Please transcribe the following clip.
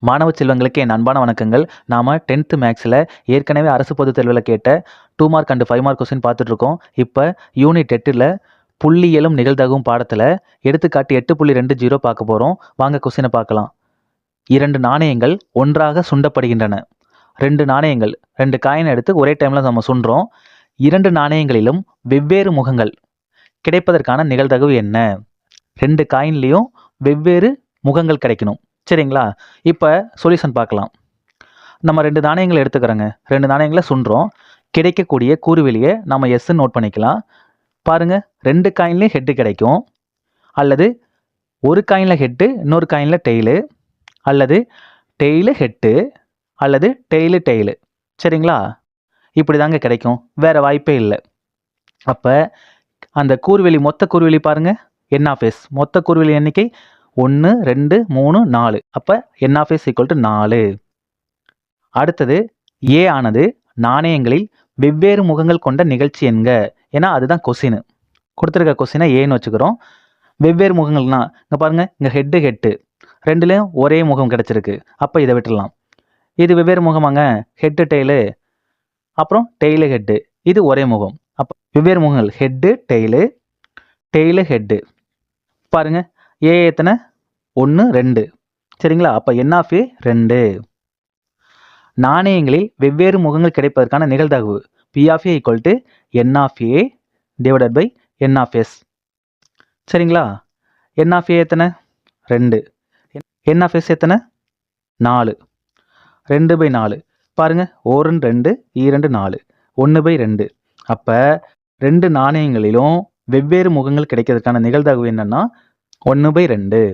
மாணவ செல்வங்களுக்கு என் அன்பான வணக்கங்கள். நாம 10th மேக்ஸில் ஏற்கனவே அரசு பொதுத் தேர்வில் கேட்ட 2 மார்க் அண்ட் 5 மார்க் கொஸ்டின் பார்த்துட்ருக்கோம். இப்போ யூனிட் 8ல் புள்ளியியலும் நிகழ்தகவும் பாடத்தில் எடுத்துக்காட்டு 8.20 பார்க்க போகிறோம். வாங்க கொஸ்டினை பார்க்கலாம். 2 நாணயங்கள் ஒன்றாக சுண்டப்படுகின்றன. 2 நாணயங்கள் 2 காயின் எடுத்து ஒரே டைமில் நம்ம சுண்டுறோம். 2 நாணயங்களிலும் வெவ்வேறு முகங்கள் கிடைப்பதற்கான நிகழ்தகவு என்ன? 2 காயின்லேயும் வெவ்வேறு முகங்கள் கிடைக்கணும். சரிங்களா? இப்போ சொல்யூஷன் பார்க்கலாம். நம்ம 2 நாணயங்களை எடுத்துக்கிறோங்க. 2 நாணயங்களை சுண்டுறோம். கிடைக்கக்கூடிய கூறுவெளியை நம்ம எஸ்ன்னு நோட் பண்ணிக்கலாம். பாருங்கள், 2 காயின்லேயும் ஹெட்டு கிடைக்கும். அல்லது ஒரு காயினில் ஹெட்டு, இன்னொரு காயினில் டெய்லு, அல்லது டெய்லு ஹெட்டு, அல்லது டெய்லு டெய்லு. சரிங்களா? இப்படி தாங்க கிடைக்கும், வேறு வாய்ப்பே இல்லை. அப்போ அந்த கூறுவெளி, மொத்த கூறுவெளி பாருங்கள், என் ஆஃப் எஸ். மொத்த கூறுவெளி எண்ணிக்கை 1 2 3 4. அப்போ என் ஆஃப் எஸ் ஈக்குவல் டு 4. அடுத்தது ஏ ஆனது நாணயங்களில் வெவ்வேறு முகங்கள் கொண்ட நிகழ்ச்சி என்க. ஏன்னா அதுதான் கொஸ்டின். கொடுத்துருக்க கொஸ்டினை ஏன்னு வச்சுக்கிறோம். வெவ்வேறு முகங்கள்னா இங்கே பாருங்கள், இங்கே ஹெட்டு ஹெட்டு ரெண்டுலேயும் ஒரே முகம் கிடச்சிருக்கு. அப்போ இதை விட்டுடலாம். இது வெவ்வேறு முகமாங்க, ஹெட்டு டெய்லு, அப்புறம் டெய்லு ஹெட்டு. இது ஒரே முகம். அப்போ வெவ்வேறு முகங்கள் ஹெட்டு டெய்லு, டெய்லு ஹெட்டு. பாருங்கள், ஏ எத்தனை? 1 2. சரிங்களா? அப்போ என் ஆஃப் ஏ 2. நாணயங்களில் வெவ்வேறு முகங்கள் கிடைப்பதற்கான நிகழ்தகவு P of A equal to N of A divided by N of S. சரிங்களா? என் ஆஃப் ஏ எத்தனை? 2. என் ஆஃப் எஸ் எத்தனை? 4. 2/4. பாருங்கள், 1 2 2 4 1/2. அப்போ 2 நாணயங்களிலும் வெவ்வேறு முகங்கள் கிடைக்கிறதுக்கான நிகழ்தகவு என்னன்னா 1/2.